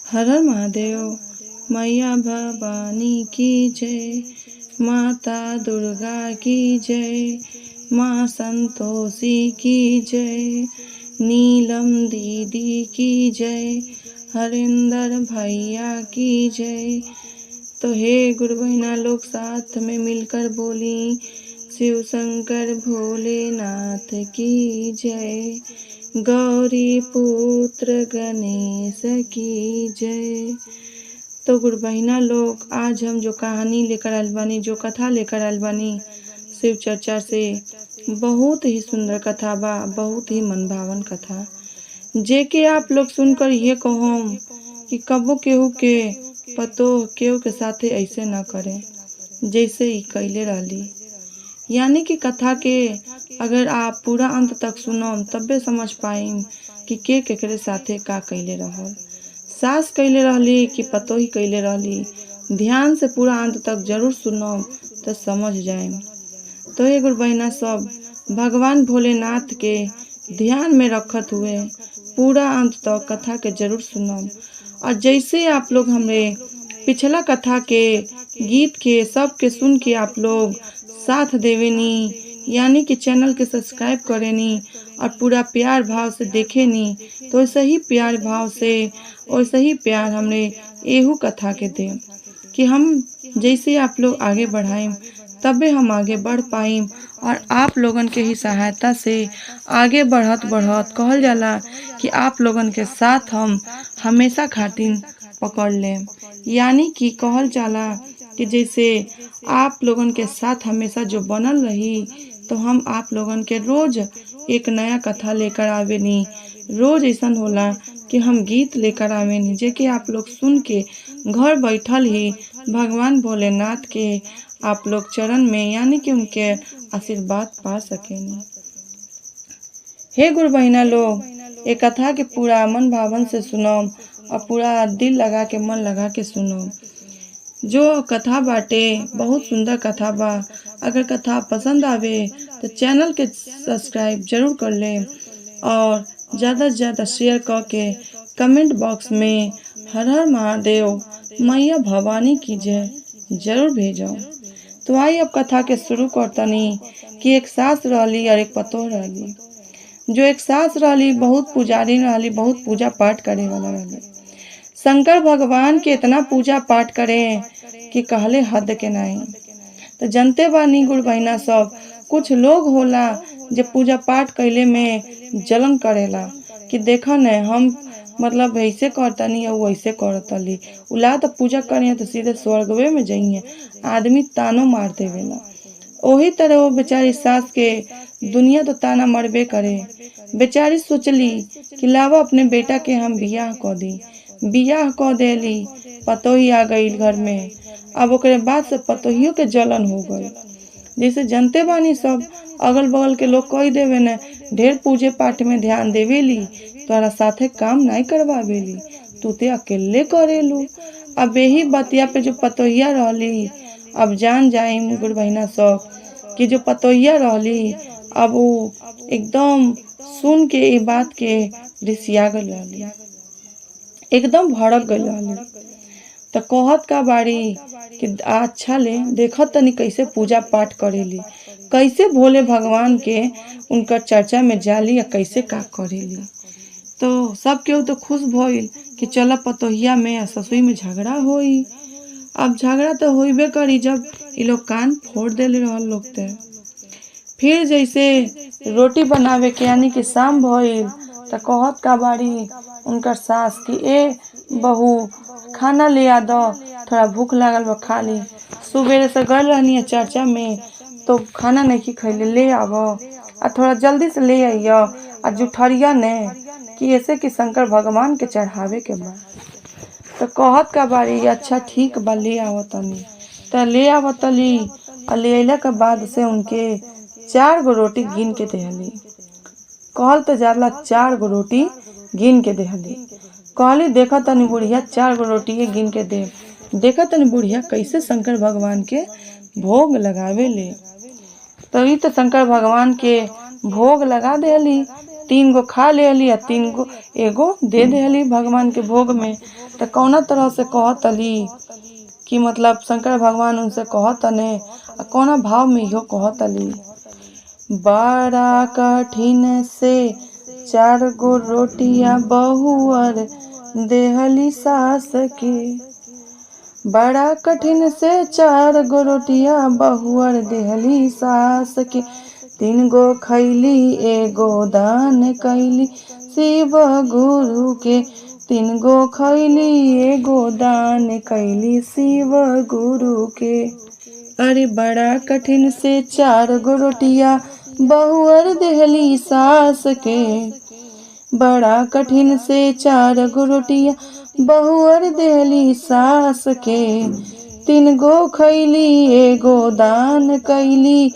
हर हर महादेव। मैया भवानी की जय, माता दुर्गा की जय, माँ संतोषी की जय, नीलम दीदी की जय, हरिंदर भैया की जय। तो हे गुरु बहिना लोग साथ में मिलकर बोली, शिव शंकर भोलेनाथ की जय, गौरी पुत्र गणेश की जय। तो गुरु बहिना लोग, आज हम जो कहानी लेकर आयल बानी, जो कथा लेकर आयल बानी शिव चर्चा से, बहुत ही सुंदर कथा बा, बहुत ही मनभावन कथा, जे के आप लोग सुनकर ये कहम कि कबो केहू के पतो केहू के साथे ऐसे ना करे जैसे ही कैले रहली। यानी कि कथा के अगर आप पूरा अंत तक सुनम तबे समझ पाइम कि के केकरे साथे का कैले रहल, सास कैले रहली कि पतोही कैले रहली। ध्यान से पूरा अंत तक जरूर सुनम तो समझ जाएम। तो ये गुरु बहिना सब भगवान भोलेनाथ के ध्यान में रखत हुए पूरा अंत तक कथा के जरूर सुनम। और जैसे आप लोग हमरे पिछला कथा के गीत के सब के सुन के आप लोग साथ देवेनी, यानी कि चैनल के सब्सक्राइब करेनी और पूरा प्यार भाव से देखेनी, तो वैसे ही प्यार भाव से वैसे ही प्यार हमरे एहू कथा के दे कि हम जैसे आप लोग आगे बढ़ाएं तबे हम आगे बढ़ पाइम। और आप लोगन के ही सहायता से आगे बढ़त बढ़त कहल जाला कि आप लोगन के साथ हम हमेशा खातिर पकड़ लें। यानी कि कहल जाला कि जैसे आप लोगन के साथ हमेशा जो बनल रही, तो हम आप लोगन के रोज एक नया कथा लेकर आवेनी। रोज ऐसा होला कि हम गीत लेकर आवेनी, जेके आप लोग सुन के घर बैठल ही भगवान भोलेनाथ के आप लोग चरण में, यानी कि उनके आशीर्वाद पा सकेनी। हे गुरु बहिना लोग, ये कथा के पूरा मन भावन से सुनम और पूरा दिल लगा के मन लगा के सुनम। जो कथा बाटे बहुत सुंदर कथा बा। अगर कथा पसंद आवे तो चैनल के सब्सक्राइब जरूर कर लें और ज़्यादा से ज़्यादा शेयर करके कमेंट बॉक्स में हर हर महादेव मैया भवानी की जय जरूर भेजो। तो आई अब कथा के शुरू करतनी कि एक सास रहली और एक पतोह रहली। जो एक सास रहली बहुत पुजारी रहली, बहुत पूजा पाठ करे वाला रहली। शंकर भगवान के इतना पूजा पाठ करें कि कहले हद के नहीं। तो जनते बानी गुरु बहिना सब, कुछ लोग होला जो पूजा पाठ कैले में जलन करेला कि देखा न हम मतलब ऐसे करतनी और वैसे करतली, उला तो पूजा करिए तो सीधे स्वर्गवे में जाइए, आदमी तानो मार देवेला। वही तरह वो बेचारी सास के दुनिया तो ताना मरबे करे। बेचारी सोचली कि लावा अपने बेटा के हम बियाह क दी। बियाह क देली, पतोही आ गई घर में। अब ओकरे बाद से पतोहियों के जलन हो गई। जैसे जनते बानी सब, अगल बगल के लोग कह देवे न, ढेर पूजे पाठ में ध्यान देवेली, तोरा साथे काम नहीं करवावेली, तू ते अकेले करेलू। अब यही बतिया पे जो पतोहिया रहली, अब जान जाए गुरु बहिना सब कि जो पतोहिया रहली, अब वो एकदम सुन के ये बात के रिसिया गई रहली, एकदम भड़क गई रहली। तो कहत का बाड़ी कि अच्छा ले देखत तनी कैसे पूजा पाठ करेली, कैसे भोले भगवान के उनकर चर्चा में जाली या कैसे का करेली। तो सब केहू तो खुश भइल कि चल पतोहिया में ससुई में झगड़ा होई। अब झगड़ा तो होइबे करी जब ये लोग कान फोड़ देले रहल लोग। ते फिर जैसे रोटी बनावे के यानी कि शाम भइल, तो कहत का बाड़ी उनकर सास कि ए बहू खाना ले आ दो, थोड़ा भूख लागल बा खा ली। सुबेरे से गल रहनी चर्चा में तो खाना नहीं खैले, ले आव और थोड़ा जल्दी से ले आइयो और जुठरिया ने कि ऐसे कि शंकर भगवान के चढ़ावे के बा। तो कहत का बाड़ी अच्छा ठीक बा ले आवतनी। तो ले आवतली और ले अइला के बाद से उनके 4 गो रोटी गिन के देहली। कहल तो जाला 4 गो रोटी गिन के देहली। कहली देखा तनी बुढ़िया 4 गो रोटी गिन के दे, देखा तनी बुढ़िया कैसे शंकर भगवान के भोग लगावे ले। तो ई तो शंकर भगवान के भोग लगा देली, 3 गो खा लेली और 3 गो एगो दे देली भगवान के भोग में। तो कौना तरह से कहतली कि मतलब शंकर भगवान उनसे कहतने आ कौना भाव में इहो कहतली। बड़ा कठिन से 4 गो रोटियां बहुअर देहली सास के। बड़ा कठिन से 4 गो रोटियां बहुअर देहली सास के। 3 गो खैली एगो दान कैली शिव गुरु के। 3 गो खैली एगो दान कैली शिव गुरु के। अरे बड़ा कठिन से 4 गो रोटियां बहुअर देहली सास के। बड़ा कठिन से 4 गो रोटियां बहुअर देहली सास के। 3 गो खैली एगो दान कैली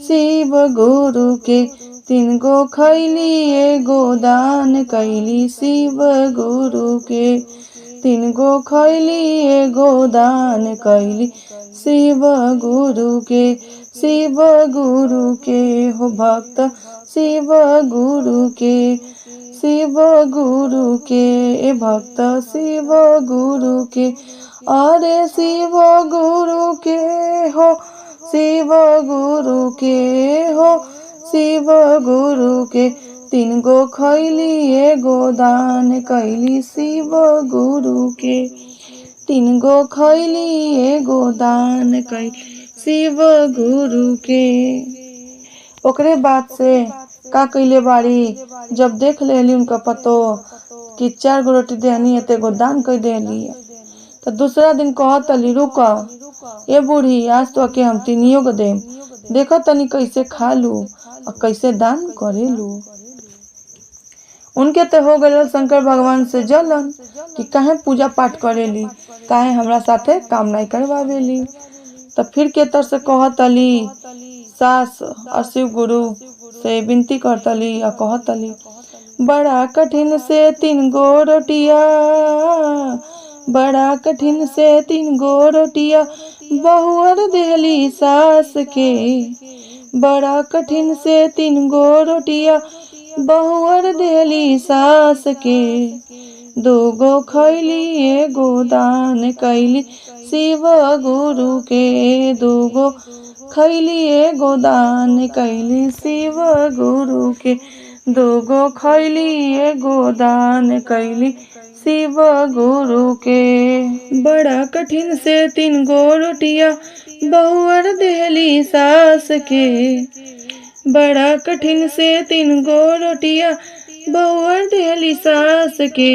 शिव गुरु के। 3 गो खैली एगो दान कैली शिव गुरु के। 3 गो खैली एगो दान कैली शिव गुरु के। शिव गुरु के हो भक्त शिव गुरु के। शिव गुरु के भक्त शिव गुरु के। अरे शिव गुरु के हो शिव गुरु के हो शिव गुरु के। 3 गो खैली एगो दान कैली शिव गुरु के। 3 गो खैली एगो दान कैली शिव गुरु के। ओकरे बाद से का कैले बाड़ी, जब देख लेली उनका पतो कि 4 गो रोटी देहनी है तो एगो दान कर देली, तो दूसरा दिन कहतली रुक ए बूढ़ी आज तो के हम 3 गो देम, देखो तनी कैसे खा लू और कैसे दान करे लू। उनके तो हो गए शंकर भगवान से जलन कि काहे पूजा पाठ करेली, काहे हमरा साथे काम नहीं करवावेली। तो फिर के तर से कहतली सास और शिव गुरु से विनती करतली और कहतली बड़ा कठिन से 3 गो रोटिया। बड़ा कठिन से 3 गो रोटिया बहुअर देहली सास के। बड़ा कठिन से 3 गो रोटिया बहुअर देहली सास के। 2 गो खैली एगो दान कैली शिव गुरु के। 2 गो खैली एगो दान कैली शिव गुरु के। 2 गो खैली एगो दान कैली शिव गुरु के। बड़ा कठिन से 3 गो रोटियां बहुअर देहली सास के। बड़ा कठिन से 3 गो रोटियां बहुअर देहली सास के।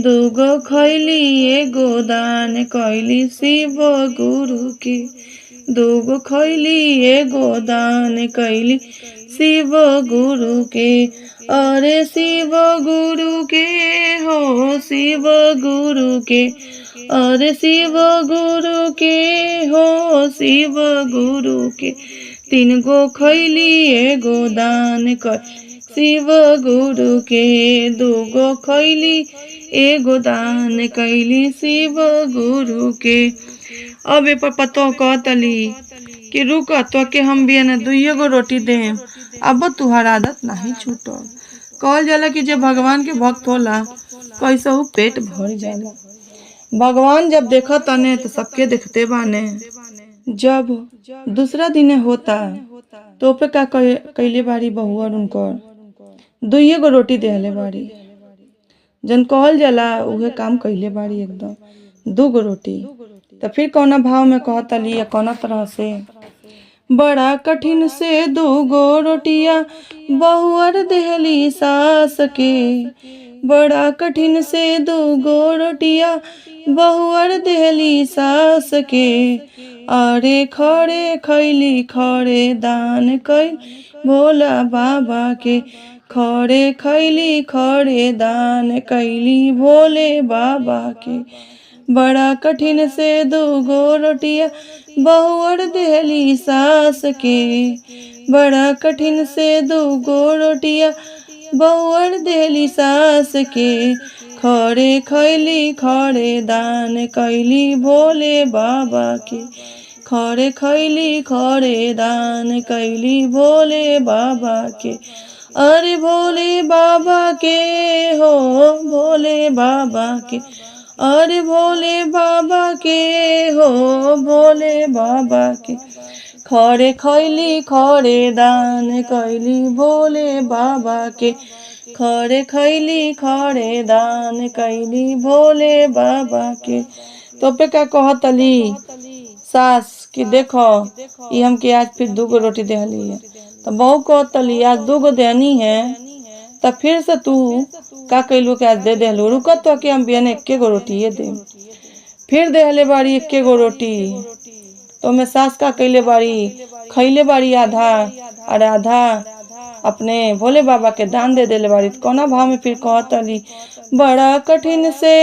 2 गो खैली एगो दान कैली शिव गुरु के। 2 गो खैली एगो दान कैली शिव गुरु के। अरे शिव गुरु के हो शिव गुरु के। अरे शिव गुरु के हो शिव गुरु के। 3 गो खैली एगो दान कर शिव गुरु के। 2 गो खैली एगो दान कैली शिव गुरु के। अब ए पर पतो कहतली कि रुक तो के हम भी न 2 गो रोटी देम, अब तुहार आदत नहीं छूटल। कहल जाला कि जे भगवान के भक्त होला कैसहू पेट भर जाला। भगवान जब देखत तने तो सबके देखते बाने। जब दूसरा दिन होता तो पे का कैले बाड़ी बहुअर उनकर 2 गो रोटी देहले बाड़ी। जन कहल जाला उहे काम कैले बाड़ी एकदम 2 गो रोटी। तो फिर कौना भाव में कहतली या कौना तरह से बड़ा कठिन से 2 गो रोटियां बहुअर देहली सास के। बड़ा कठिन से 2 गो रोटियां बहुअर देहली सास के। अरे खड़े खैली खड़े दान कैल भोला बाबा के। खड़े खैली खड़े दान कैली भोले बाबा के। बड़ा कठिन से 2 गो रोटियां बहुअर देहली सास के। बड़ा कठिन से 2 गो रोटियां बहुअर देहली सास के। खड़े खैली खड़े दान कैली भोले बाबा के। खड़े खैली खड़े दान कैली भोले बाबा के। अरे भोले बाबा के हो भोले बाबा के। अरे भोले बाबा के हो भोले बाबा के खड़े खैली खड़े दान कैली भोले बाबा के खड़े खैली खड़े दान कैली भोले बाबा के। तो पे का कहतली सास कि देखो ये हमके आज फिर 2 रोटी देहली है। तो बहू कहतली आज 2 देनी है तो फिर से तू का कैलू के आज दे देलू रुकत तो कि हम बिहान 1 रोटी ये दे फिर देहले बाड़ी 1 रोटी। तो मैं सास का कैले बाड़ी खैले बाड़ी आधा और आधा अपने भोले बाबा के दान दे देले बाड़ी। कोना भाव में फिर कहतली बड़ा कठिन से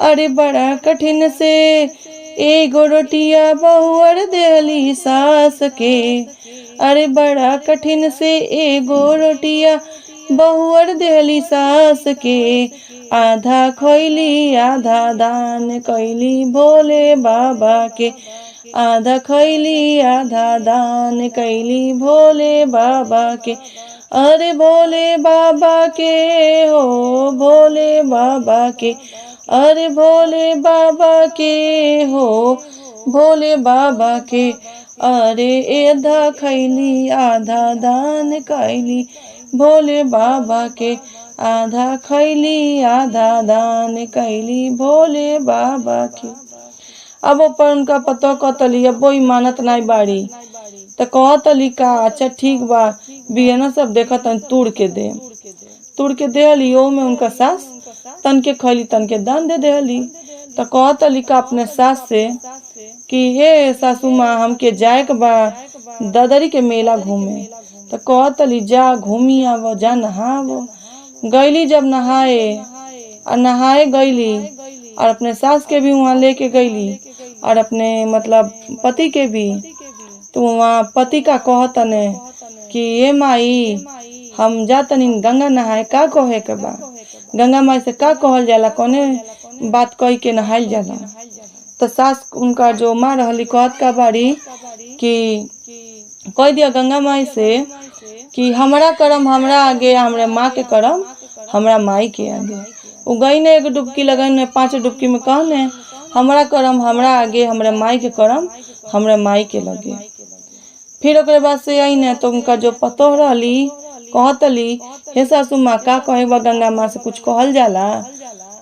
अरे बड़ा कठिन से 1 रोटिया बहुअर देली सास के अरे बड़ा कठिन से 1 रोटिया बहुअर देली सास के आधा खैली आधा दान कैली भोले बाबा के आधा खैली आधा दान कैली भोले बाबा के। अरे भोले बाबा के हो भोले बाबा के अरे भोले बाबा के हो भोले बाबा के अरे आधा खैली आधा दान कैली भोले बाबा के आधा खैली आधा दान कैली भोले बाबा के। अब पर उनका पतो कहतली अब वही मानत नहीं बाड़ी तो कहतली का अच्छा ठीक बा बिहना सब देखत तोड़ के देहली ओ में उनका सास तन के खैली तन के दान दे देहली। तो कहतली का अपने सास से कि हे सासू माँ हमके जाए के बा ददरी के मेला घूमे। तो कहतली जा घूमी आवो जा नहावो। गईली जब नहाए और नहाए गईली और अपने सास के भी वहाँ लेके गईली और अपने मतलब पति के भी। तो वहाँ पति का कहतने कि ये माई हम जातनी गंगा नहाए का कहे के बा गंगा माई से का कहल जाला कौने बात कही के नहाइल जाला। तो सास उनका जो माँ रहली कहत का बाड़ी कि कह दिया गंगा माई से कि हमरा करम हमरा आगे हमरे माँ के करम हमरा माई के आगे। वो गई ने 1 डुबकी लगन 5 डुबकी में कहने हमरा करम हमरा आगे हमरे माई के करम हमरे माई के लगे। फिर ओकरे बाद से आई ने तो उनका जो पतो रहली कहतली हे सासू माँ का कहे बा गंगा माँ से कुछ कहल जाला।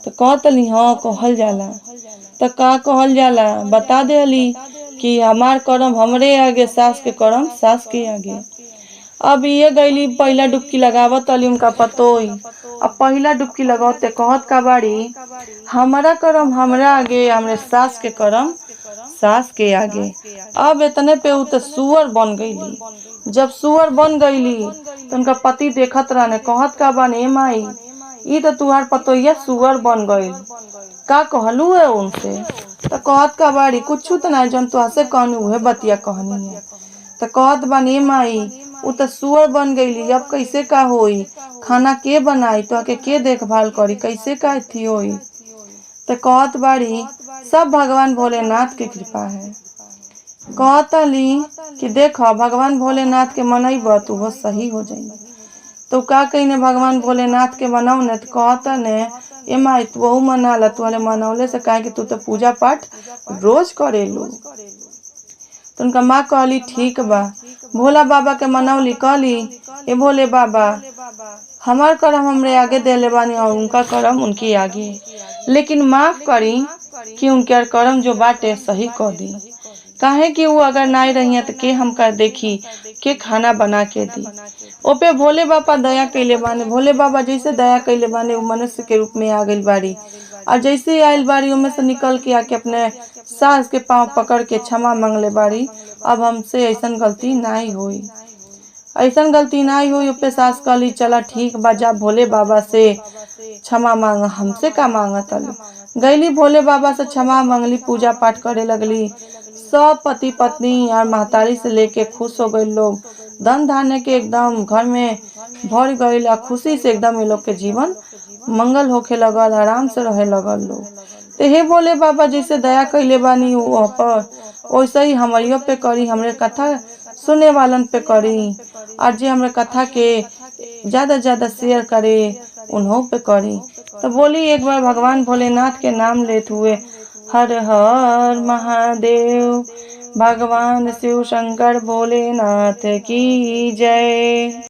तो कहतली हाँ कहल जाला। तो का कहल जाला बता देली कि हमार करम हमरे आगे सास के करम सास के आगे। अब ये गईली पहला डुबकी लगावत अली उनका पतोई। अब पहला डुबकी लगावते कहत का बाड़ी हमारा करम हमरा आगे हमरे सास के करम सास के आगे। अब इतने पे उ तो सुअर बन गईली। जब सुअर बन गईली तो उनका पति देखत रहने कहत का बने माई ई तो तुहार पतोइया सुअर बन गईल का कहलू है उनसे। तो कहत का बाड़ी कुछ तो ना जन तो हसे कहनी उहे बतिया कहनी है। तो कहत बने माई उ तो सुअर बन गईली अब कैसे का होई खाना के बनाई तो के देखभाल करी कैसे का थी होई। तो कहत बाड़ी सब भगवान भोलेनाथ की कृपा है। कहतली कि देखो भगवान भोलेनाथ के मनईब तो वो सही हो जाई। तो का कहीने भगवान भोलेनाथ के मनाऊ ने तो कहता ने ए माई तू वहू मना ला तुहले मनौले से कहे कि तू तो पूजा पाठ रोज करेलू। तो उनका माँ कहली ठीक बा। भोला बाबा के मनौली कहली ए भोले बाबा हमार करम हमरे आगे देले बानी और उनका करम उनके आगे लेकिन माफ करी कि उनके करम जो बाटे सही कह दी काहे कि वो अगर नहीं रही तो के हम कर देखी के खाना बना के दी। ओपे भोले बाबा दया कैले बाने भोले बाबा जैसे दया कैले बाने वो मनुष्य के रूप में आ गई बाड़ी और जैसे आयल बाड़ी उनमें से निकल के आके अपने सास के पाँव पकड़ के क्षमा मांगले बाड़ी अब हमसे ऐसा गलती नहीं हुई ऐसा गलती नहीं हुई। उपे सास कहली चला ठीक बा जा भोले बाबा से क्षमा मांगा हमसे का मांगा तल गईली भोले बाबा से क्षमा मांगली पूजा पाठ करे लगली। सब पति पत्नी और महतारी से लेके खुश हो गए लोग धन धान्य के एकदम घर में भर गई खुशी से एकदम ये लोग के जीवन मंगल होके लगल आराम से रहे लगल लोग। तो हे भोले बाबा जैसे दया कैले बानी वो पर वैसे ही हमारियों पे करी हमरे कथा सुने वालन पे करी और जे हमरे कथा के ज्यादा शेयर करे उन्हों पे करी। तो बोली एक बार भगवान भोलेनाथ के नाम लेते हुए, हर हर महादेव। भगवान शिव शंकर भोलेनाथ की जय।